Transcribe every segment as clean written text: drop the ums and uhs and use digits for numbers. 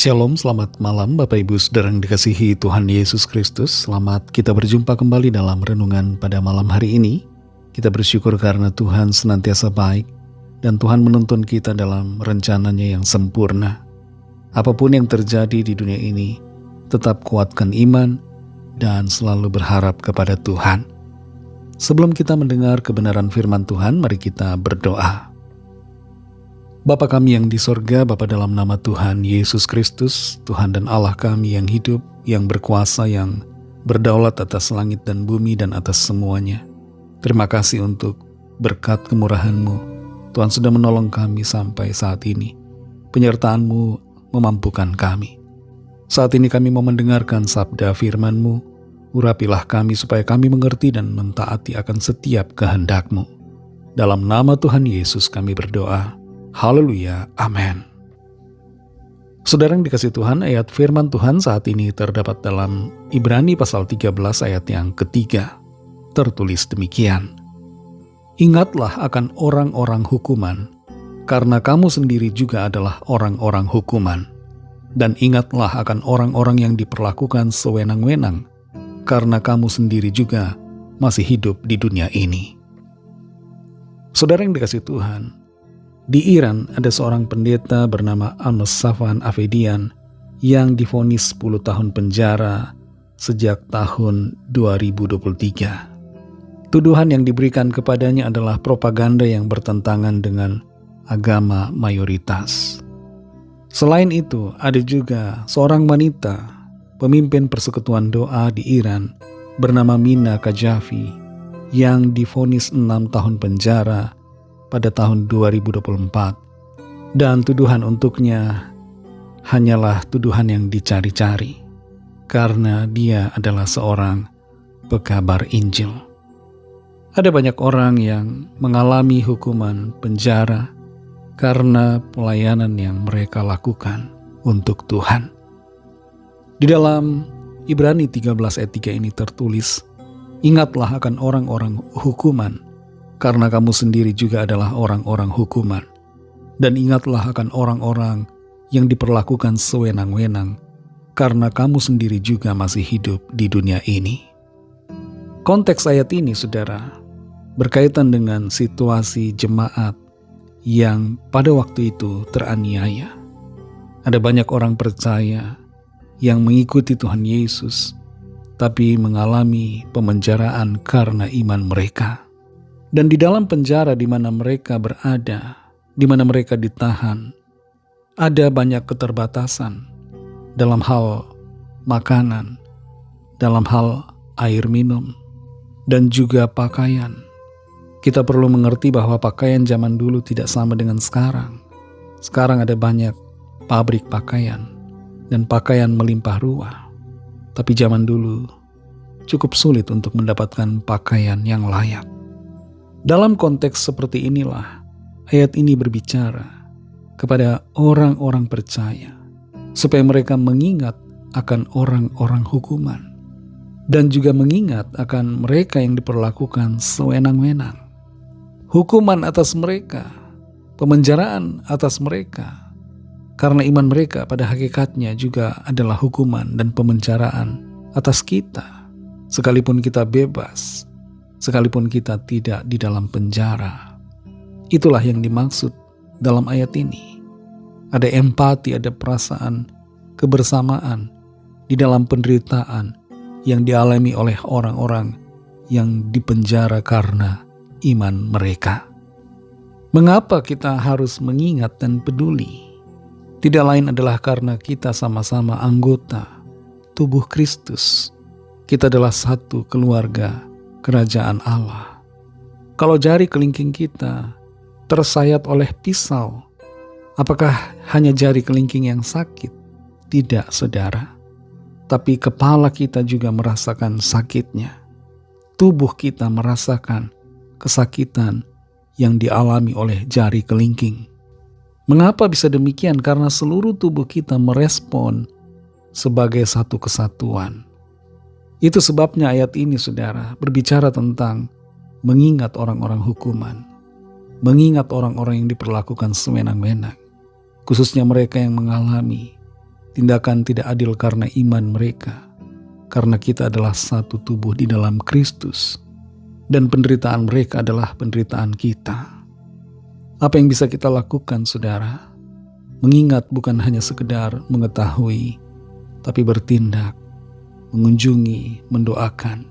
Shalom, selamat malam Bapak Ibu Saudara yang dikasihi Tuhan Yesus Kristus. Selamat kita berjumpa kembali dalam renungan pada malam hari ini. Kita bersyukur karena Tuhan senantiasa baik dan Tuhan menuntun kita dalam rencananya yang sempurna. Apapun yang terjadi di dunia ini, tetap kuatkan iman dan selalu berharap kepada Tuhan. Sebelum kita mendengar kebenaran firman Tuhan, mari kita berdoa. Bapa kami yang di sorga, Bapa dalam nama Tuhan Yesus Kristus, Tuhan dan Allah kami yang hidup, yang berkuasa, yang berdaulat atas langit dan bumi dan atas semuanya. Terima kasih untuk berkat kemurahan-Mu. Tuhan sudah menolong kami sampai saat ini. Penyertaan-Mu memampukan kami. Saat ini kami mau mendengarkan sabda firman-Mu. Urapilah kami supaya kami mengerti dan mentaati akan setiap kehendak-Mu. Dalam nama Tuhan Yesus kami berdoa. Haleluya, amin. Saudara yang dikasihi Tuhan, ayat firman Tuhan saat ini terdapat dalam Ibrani pasal 13 ayat yang ketiga. Tertulis demikian. Ingatlah akan orang-orang hukuman, karena kamu sendiri juga adalah orang-orang hukuman. Dan ingatlah akan orang-orang yang diperlakukan sewenang-wenang, karena kamu sendiri juga masih hidup di dunia ini. Saudara yang dikasihi Tuhan, di Iran ada seorang pendeta bernama Amos Safwan Avedian yang divonis 10 tahun penjara sejak tahun 2023. Tuduhan yang diberikan kepadanya adalah propaganda yang bertentangan dengan agama mayoritas. Selain itu, ada juga seorang wanita, pemimpin persekutuan doa di Iran bernama Mina Kajafi yang divonis 6 tahun penjara pada tahun 2024, dan tuduhan untuknya hanyalah tuduhan yang dicari-cari karena dia adalah seorang pekabar Injil. Ada banyak orang yang mengalami hukuman penjara karena pelayanan yang mereka lakukan untuk Tuhan. Di dalam Ibrani 13 ayat 3 ini tertulis, ingatlah akan orang-orang hukuman, karena kamu sendiri juga adalah orang-orang hukuman. Dan ingatlah akan orang-orang yang diperlakukan sewenang-wenang, karena kamu sendiri juga masih hidup di dunia ini. Konteks ayat ini, saudara, berkaitan dengan situasi jemaat yang pada waktu itu teraniaya. Ada banyak orang percaya yang mengikuti Tuhan Yesus, tapi mengalami pemenjaraan karena iman mereka. Dan di dalam penjara di mana mereka berada, di mana mereka ditahan, ada banyak keterbatasan dalam hal makanan, dalam hal air minum, dan juga pakaian. Kita perlu mengerti bahwa pakaian zaman dulu tidak sama dengan sekarang. Sekarang ada banyak pabrik pakaian, dan pakaian melimpah ruah. Tapi zaman dulu cukup sulit untuk mendapatkan pakaian yang layak. Dalam konteks seperti inilah, ayat ini berbicara kepada orang-orang percaya, supaya mereka mengingat akan orang-orang hukuman, dan juga mengingat akan mereka yang diperlakukan sewenang-wenang. Hukuman atas mereka, pemenjaraan atas mereka, karena iman mereka pada hakikatnya juga adalah hukuman dan pemenjaraan atas kita, sekalipun kita bebas, sekalipun kita tidak di dalam penjara. Itulah yang dimaksud dalam ayat ini. Ada empati, ada perasaan kebersamaan di dalam penderitaan yang dialami oleh orang-orang yang dipenjara karena iman mereka. Mengapa kita harus mengingat dan peduli? Tidak lain adalah karena kita sama-sama anggota tubuh Kristus. Kita adalah satu keluarga kerajaan Allah. Kalau jari kelingking kita tersayat oleh pisau, apakah hanya jari kelingking yang sakit? Tidak, saudara. Tapi kepala kita juga merasakan sakitnya. Tubuh kita merasakan kesakitan yang dialami oleh jari kelingking. Mengapa bisa demikian? Karena seluruh tubuh kita merespon sebagai satu kesatuan. Itu sebabnya ayat ini, saudara, berbicara tentang mengingat orang-orang hukuman, mengingat orang-orang yang diperlakukan sewenang-wenang, khususnya mereka yang mengalami tindakan tidak adil karena iman mereka, karena kita adalah satu tubuh di dalam Kristus, dan penderitaan mereka adalah penderitaan kita. Apa yang bisa kita lakukan, saudara? Mengingat bukan hanya sekedar mengetahui, tapi bertindak, mengunjungi, mendoakan,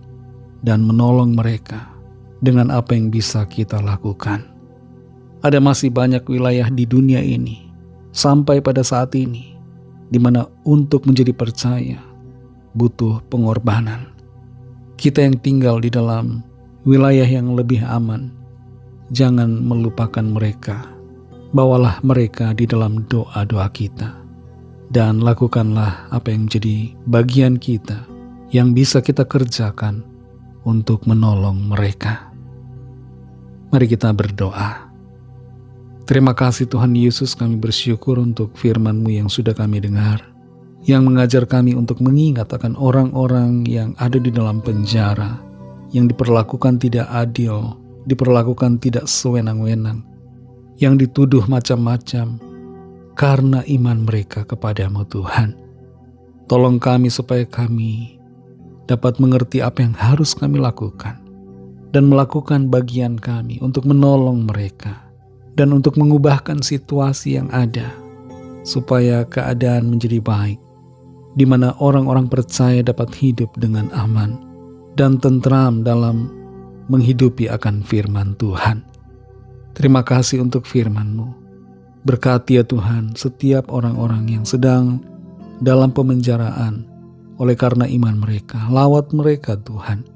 dan menolong mereka dengan apa yang bisa kita lakukan. Ada masih banyak wilayah di dunia ini, sampai pada saat ini, di mana untuk menjadi percaya, butuh pengorbanan. Kita yang tinggal di dalam wilayah yang lebih aman, jangan melupakan mereka. Bawalah mereka di dalam doa-doa kita, dan lakukanlah apa yang menjadi bagian kita yang bisa kita kerjakan untuk menolong mereka. Mari kita berdoa. Terima kasih Tuhan Yesus, kami bersyukur untuk firman-Mu yang sudah kami dengar, yang mengajar kami untuk mengingat akan orang-orang yang ada di dalam penjara, yang diperlakukan tidak adil, diperlakukan tidak sewenang-wenang, yang dituduh macam-macam karena iman mereka kepadamu Tuhan. Tolong kami supaya kami dapat mengerti apa yang harus kami lakukan dan melakukan bagian kami untuk menolong mereka dan untuk mengubahkan situasi yang ada supaya keadaan menjadi baik, di mana orang-orang percaya dapat hidup dengan aman dan tentram dalam menghidupi akan firman Tuhan. Terima kasih untuk firman-Mu. Berkati ya Tuhan setiap orang-orang yang sedang dalam pemenjaraan oleh karena iman mereka. Lawat mereka Tuhan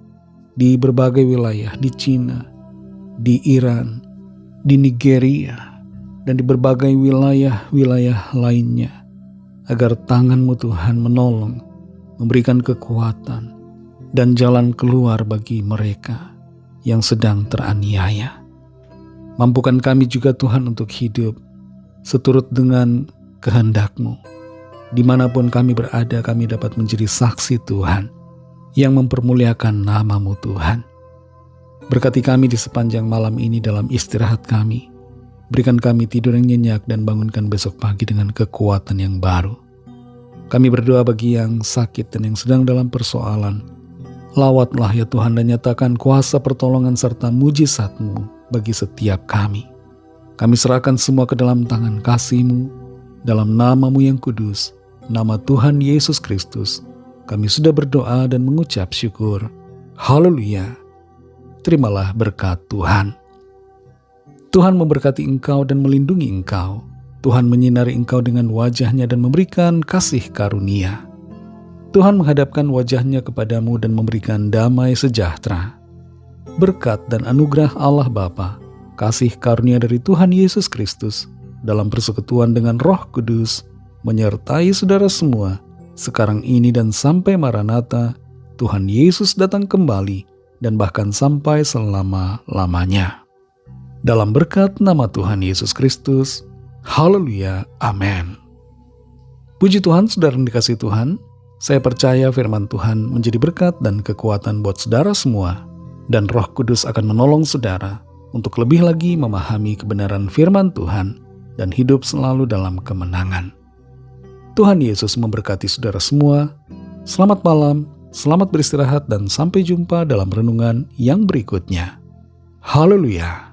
di berbagai wilayah, di Cina, di Iran, di Nigeria, dan di berbagai wilayah-wilayah lainnya, agar tangan-Mu Tuhan menolong, memberikan kekuatan dan jalan keluar bagi mereka yang sedang teraniaya. Mampukan kami juga Tuhan untuk hidup seturut dengan kehendak-Mu. Dimanapun kami berada, kami dapat menjadi saksi Tuhan yang mempermuliakan nama-Mu Tuhan. Berkati kami di sepanjang malam ini dalam istirahat kami. Berikan kami tidur yang nyenyak dan bangunkan besok pagi dengan kekuatan yang baru. Kami berdoa bagi yang sakit dan yang sedang dalam persoalan. Lawatlah ya Tuhan dan nyatakan kuasa pertolongan serta mujizat-Mu bagi setiap kami. Kami serahkan semua ke dalam tangan kasih-Mu, dalam nama-Mu yang kudus, nama Tuhan Yesus Kristus. Kami sudah berdoa dan mengucap syukur. Haleluya. Terimalah berkat Tuhan. Tuhan memberkati engkau dan melindungi engkau. Tuhan menyinari engkau dengan wajah-Nya dan memberikan kasih karunia. Tuhan menghadapkan wajah-Nya kepadamu dan memberikan damai sejahtera. Berkat dan anugerah Allah Bapa, kasih karunia dari Tuhan Yesus Kristus, dalam persekutuan dengan Roh Kudus, menyertai saudara semua, sekarang ini dan sampai Maranatha, Tuhan Yesus datang kembali, dan bahkan sampai selama-lamanya. Dalam berkat nama Tuhan Yesus Kristus, haleluya, amin. Puji Tuhan, saudara yang dikasihi Tuhan, saya percaya firman Tuhan menjadi berkat dan kekuatan buat saudara semua, dan Roh Kudus akan menolong saudara untuk lebih lagi memahami kebenaran firman Tuhan dan hidup selalu dalam kemenangan. Tuhan Yesus memberkati saudara semua. Selamat malam, selamat beristirahat, dan sampai jumpa dalam renungan yang berikutnya. Haleluya.